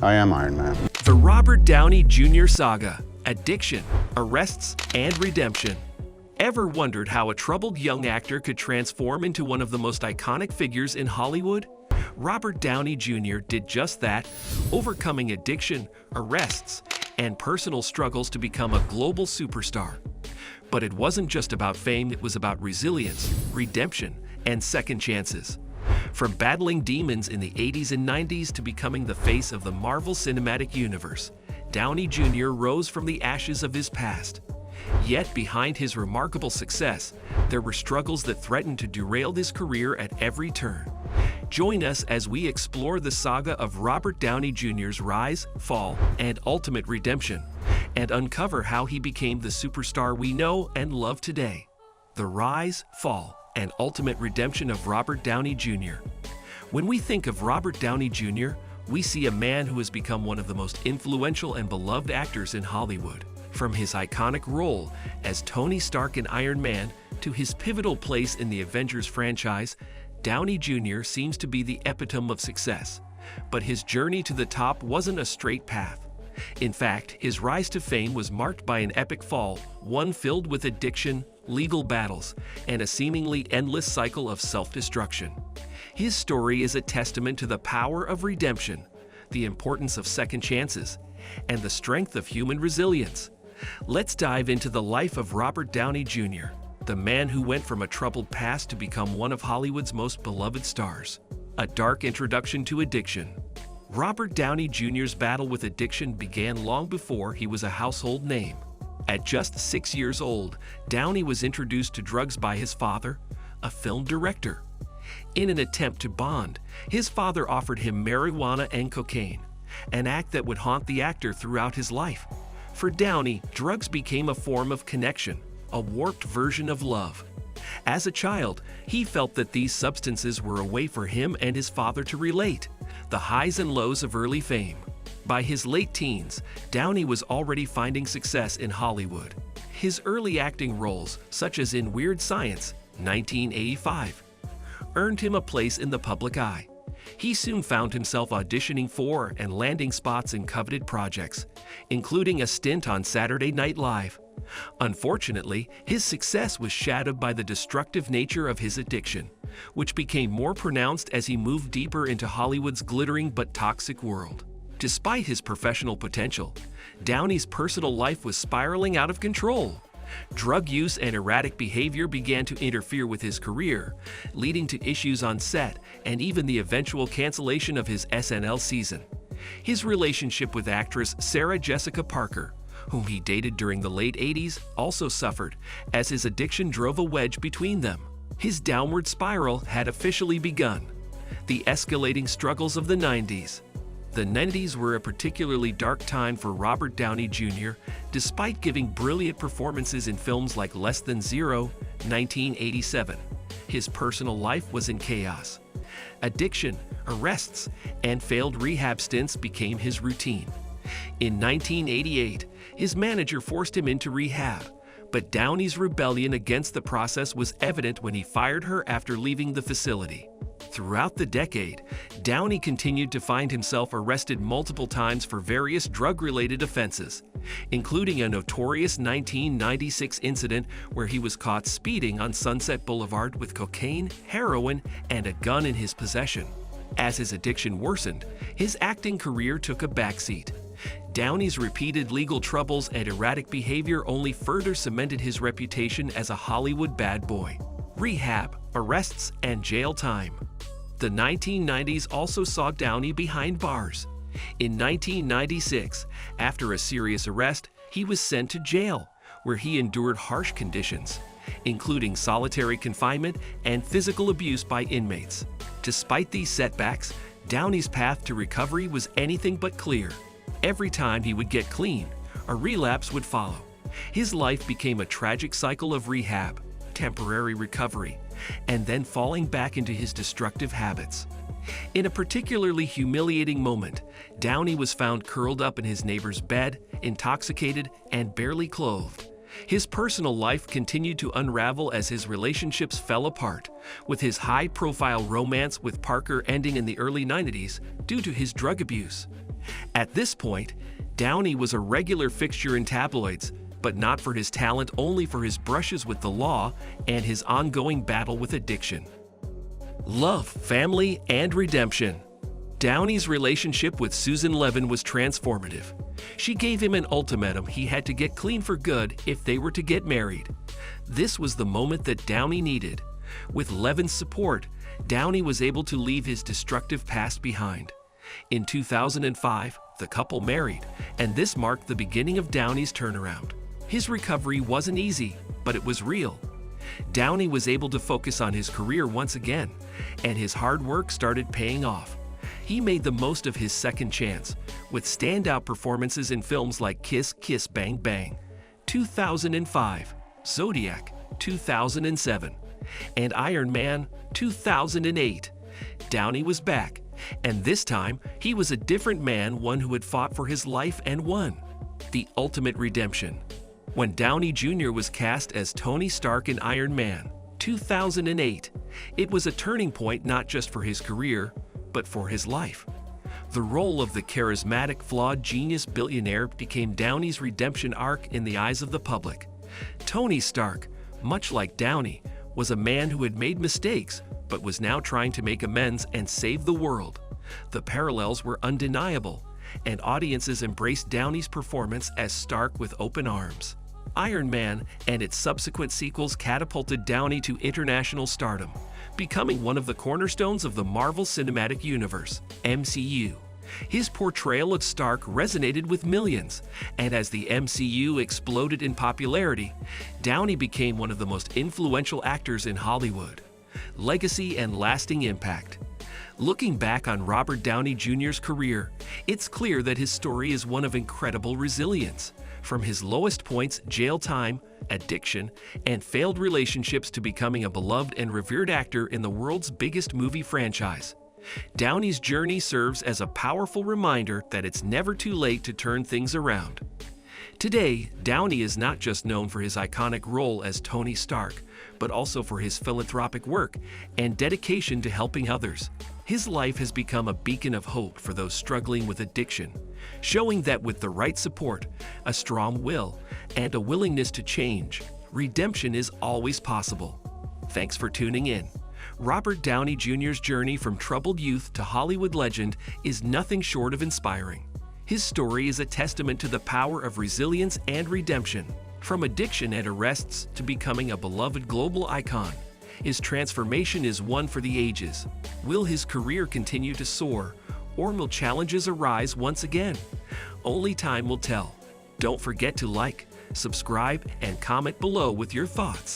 I am Iron Man. The Robert Downey Jr. saga: addiction, arrests, and redemption. Ever wondered how a troubled young actor could transform into one of the most iconic figures in Hollywood? Robert Downey Jr. did just that, overcoming addiction, arrests, and personal struggles to become a global superstar. But it wasn't just about fame, it was about resilience, redemption, and second chances. From battling demons in the 80s and 90s to becoming the face of the Marvel Cinematic Universe, Downey Jr. rose from the ashes of his past. Yet behind his remarkable success, there were struggles that threatened to derail his career at every turn. Join us as we explore the saga of Robert Downey Jr.'s rise, fall, and ultimate redemption, and uncover how he became the superstar we know and love today. The rise, fall, and ultimate redemption of Robert Downey Jr. When we think of Robert Downey Jr., we see a man who has become one of the most influential and beloved actors in Hollywood. From his iconic role as Tony Stark in Iron Man to his pivotal place in the Avengers franchise, Downey Jr. seems to be the epitome of success. But his journey to the top wasn't a straight path. In fact, his rise to fame was marked by an epic fall, one filled with addiction, legal battles, and a seemingly endless cycle of self-destruction. His story is a testament to the power of redemption, the importance of second chances, and the strength of human resilience. Let's dive into the life of Robert Downey Jr., the man who went from a troubled past to become one of Hollywood's most beloved stars. A dark introduction to addiction. Robert Downey Jr.'s battle with addiction began long before he was a household name. At just 6 years old, Downey was introduced to drugs by his father, a film director. In an attempt to bond, his father offered him marijuana and cocaine, an act that would haunt the actor throughout his life. For Downey, drugs became a form of connection, a warped version of love. As a child, he felt that these substances were a way for him and his father to relate, the highs and lows of early fame. By his late teens, Downey was already finding success in Hollywood. His early acting roles, such as in Weird Science, 1985, earned him a place in the public eye. He soon found himself auditioning for and landing spots in coveted projects, including a stint on Saturday Night Live. Unfortunately, his success was shadowed by the destructive nature of his addiction, which became more pronounced as he moved deeper into Hollywood's glittering but toxic world. Despite his professional potential, Downey's personal life was spiraling out of control. Drug use and erratic behavior began to interfere with his career, leading to issues on set and even the eventual cancellation of his SNL season. His relationship with actress Sarah Jessica Parker, whom he dated during the late 80s, also suffered, as his addiction drove a wedge between them. His downward spiral had officially begun. The escalating struggles of the 90s. The 90s were a particularly dark time for Robert Downey Jr., despite giving brilliant performances in films like Less Than Zero, 1987. His personal life was in chaos. Addiction, arrests, and failed rehab stints became his routine. In 1988, his manager forced him into rehab, but Downey's rebellion against the process was evident when he fired her after leaving the facility. Throughout the decade, Downey continued to find himself arrested multiple times for various drug-related offenses, including a notorious 1996 incident where he was caught speeding on Sunset Boulevard with cocaine, heroin, and a gun in his possession. As his addiction worsened, his acting career took a backseat. Downey's repeated legal troubles and erratic behavior only further cemented his reputation as a Hollywood bad boy. Rehab, arrests, and jail time. The 1990s also saw Downey behind bars. In 1996, after a serious arrest, he was sent to jail, where he endured harsh conditions, including solitary confinement and physical abuse by inmates. Despite these setbacks, Downey's path to recovery was anything but clear. Every time he would get clean, a relapse would follow. His life became a tragic cycle of rehab, temporary recovery, and then falling back into his destructive habits. In a particularly humiliating moment, Downey was found curled up in his neighbor's bed, intoxicated and barely clothed. His personal life continued to unravel as his relationships fell apart, with his high-profile romance with Parker ending in the early 90s due to his drug abuse. At this point, Downey was a regular fixture in tabloids, but not for his talent, only for his brushes with the law and his ongoing battle with addiction. Love, family, and redemption. Downey's relationship with Susan Levin was transformative. She gave him an ultimatum: he had to get clean for good if they were to get married. This was the moment that Downey needed. With Levin's support, Downey was able to leave his destructive past behind. In 2005, the couple married, and this marked the beginning of Downey's turnaround. His recovery wasn't easy, but it was real. Downey was able to focus on his career once again, and his hard work started paying off. He made the most of his second chance, with standout performances in films like Kiss Kiss Bang Bang, 2005, Zodiac, 2007, and Iron Man, 2008. Downey was back, and this time he was a different man, one who had fought for his life and won. The ultimate redemption. When Downey Jr. was cast as Tony Stark in Iron Man, 2008, it was a turning point not just for his career, but for his life. The role of the charismatic, flawed genius billionaire became Downey's redemption arc in the eyes of the public. Tony Stark, much like Downey, was a man who had made mistakes, but was now trying to make amends and save the world. The parallels were undeniable, and audiences embraced Downey's performance as Stark with open arms. Iron Man and its subsequent sequels catapulted Downey to international stardom, becoming one of the cornerstones of the Marvel Cinematic Universe, MCU. His portrayal of Stark resonated with millions, and as the MCU exploded in popularity, Downey became one of the most influential actors in Hollywood. Legacy and lasting impact. Looking back on Robert Downey Jr.'s career, it's clear that his story is one of incredible resilience. From his lowest points, jail time, addiction, and failed relationships, to becoming a beloved and revered actor in the world's biggest movie franchise. Downey's journey serves as a powerful reminder that it's never too late to turn things around. Today, Downey is not just known for his iconic role as Tony Stark, but also for his philanthropic work and dedication to helping others. His life has become a beacon of hope for those struggling with addiction, showing that with the right support, a strong will, and a willingness to change, redemption is always possible. Thanks for tuning in. Robert Downey Jr.'s journey from troubled youth to Hollywood legend is nothing short of inspiring. His story is a testament to the power of resilience and redemption. From addiction and arrests to becoming a beloved global icon, his transformation is one for the ages. Will his career continue to soar, or will challenges arise once again? Only time will tell. Don't forget to like, subscribe, and comment below with your thoughts.